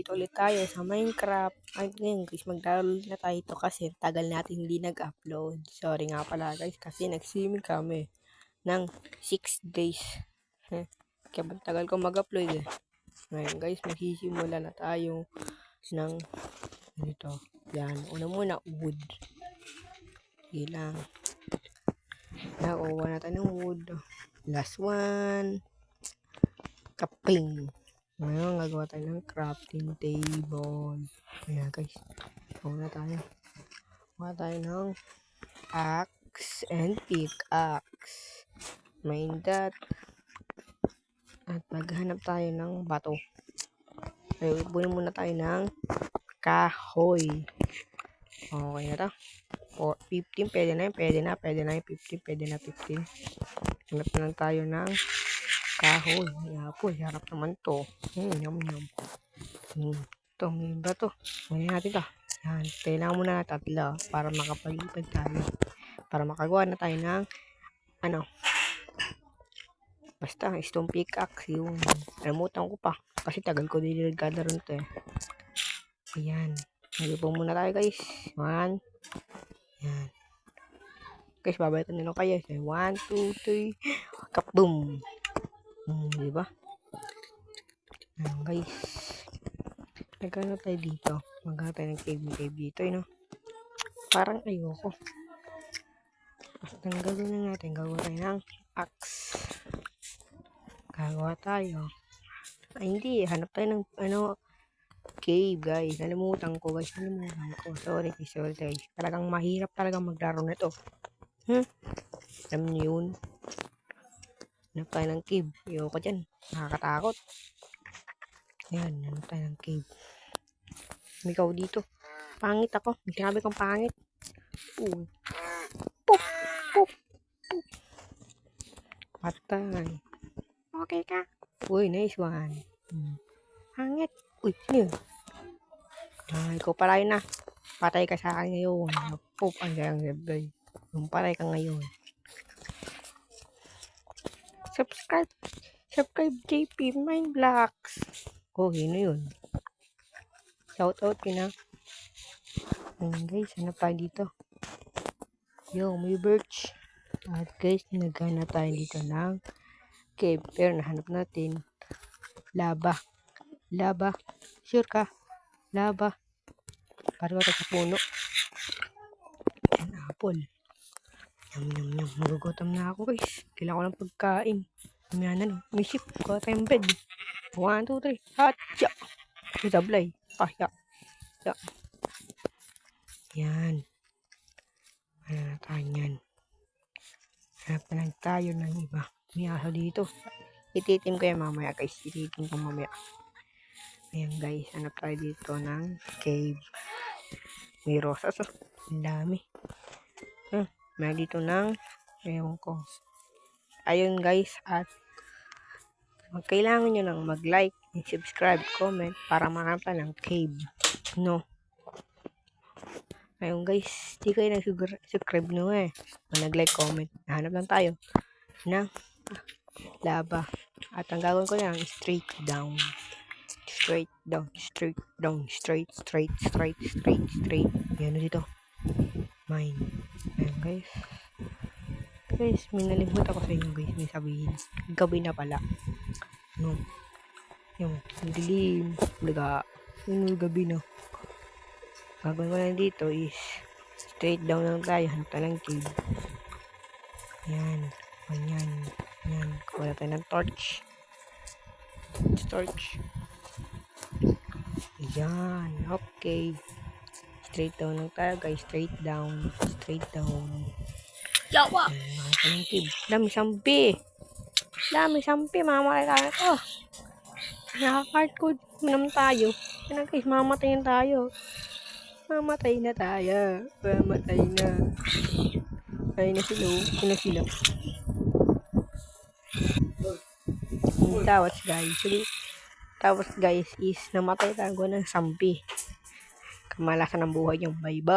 nandito ulit tayo sa Minecraft. At ngayon guys, maglalaro na tayo ito kasi tagal natin hindi nag-upload. Sorry nga pala guys kasi nag-swimming kami ng 6 days. Kaya tagal ko mag-upload eh. Ngayon guys, magsisimula na tayo ng dito. Yan, una muna wood. Ilang. Nakuha na tayo ng wood. Last one. Kaping. Ngayon, gagawa tayo ng crafting table. Ayan guys. Una tayo. Gawa tayo ng axe and pickaxe. Main that. At maghanap tayo ng bato. Ay, ipunin muna tayo ng kahoy. Okay na to. 15, pwede na yun. 15, pwede na 15. Hanap na lang tayo ng kahoy. Yapo, harap naman to. Yum. Ito, may bato. Ngayon natin to. Yan, kailangan muna na tatlo para makapag-ipad tayo. Para makagawa na tayo ng basta, stone pickaxe yung nalimutan ko pa. Kasi tagal ko din naglalaro nito eh. Ayan. Nalipong muna tayo guys. 1. Yan. Guys, babalikan na lang kayo. 1, 2, 3. Kaboom! Diba? Ayan guys. Nagkano tayo dito? Magkano tayo ng cave dito, no? Parang ayoko. Basta gagawin na natin. Gagawa tayo ng axe. Gagawa tayo. Ay, hindi. Hanap tayo ng, cave, guys. Nalimutan ko, guys. Sorry guys. Talagang mahirap talaga maglaro na ito. Alam niyo yun. Hanap tayo ng cave. Ayoko dyan. Nakakatakot. Ayan, hanap tayo ng cave. Ikaw dito. Pangit ako. May sinabi kong pangit. Pop. Patay. Okay ka? Uy, nice one. Hangit. Uy, sino yun? Ikaw pala yun na. Patay ka sa akin ngayon. Pop, ang gagawin. Yung patay ka ngayon. Subscribe JP Mindblocks. Sino yun? Shoutout kina. Guys, ano pa dito? Yo, may birch. At guys, naghanap tayo dito ng cave. Pero nahanap natin lava. Sure ka? Lava. Parang ito sa puno. And apple. Yum. Magugutom na ako guys. Kailangan ko ng pagkain. May ship. Kuha tayong bed. 1, 2, 3. Hatcha! Sablay. Ya. Yan. Yan. Hanap na lang tayo ng iba. May aso dito. Ititim ko yan mamaya guys. Ayan guys. Hanap tayo dito ng cave. May rosas. Ang dami. May dito ng ewan ko. Ayun guys. At kailangan nyo nang mag-like and subscribe, comment para mahanap ng cave. No. Ayun guys, di kayo nag-subscribe no eh. Nag-like, comment. Nahanap lang tayo ng lava. At ang gagawin ko lang, straight down. Yan dito. Mine. Ayun guys. Guys, may nalimutan ko sa inyo guys. May sabihin. Gabi na pala. No. Yung dilim. Yung gabi na. Gagawin ko lang dito is straight down lang tayo. Hanap tayo ng cave. Yan. Kuha tayo ng torch. Yan. Okay. Straight down lang tayo guys. Straight down. Yawa! Hanap tayo ng cave. Dami sampi. Mamamatay tayo. Nakaka-hardcode. Minam tayo. Yan guys. Mamatayin tayo. Mamatay na. Ay na sila. Sino sila? Tapos guys is namatay tayo ng sampi. Kamalasan ng buhay yung bye-bye.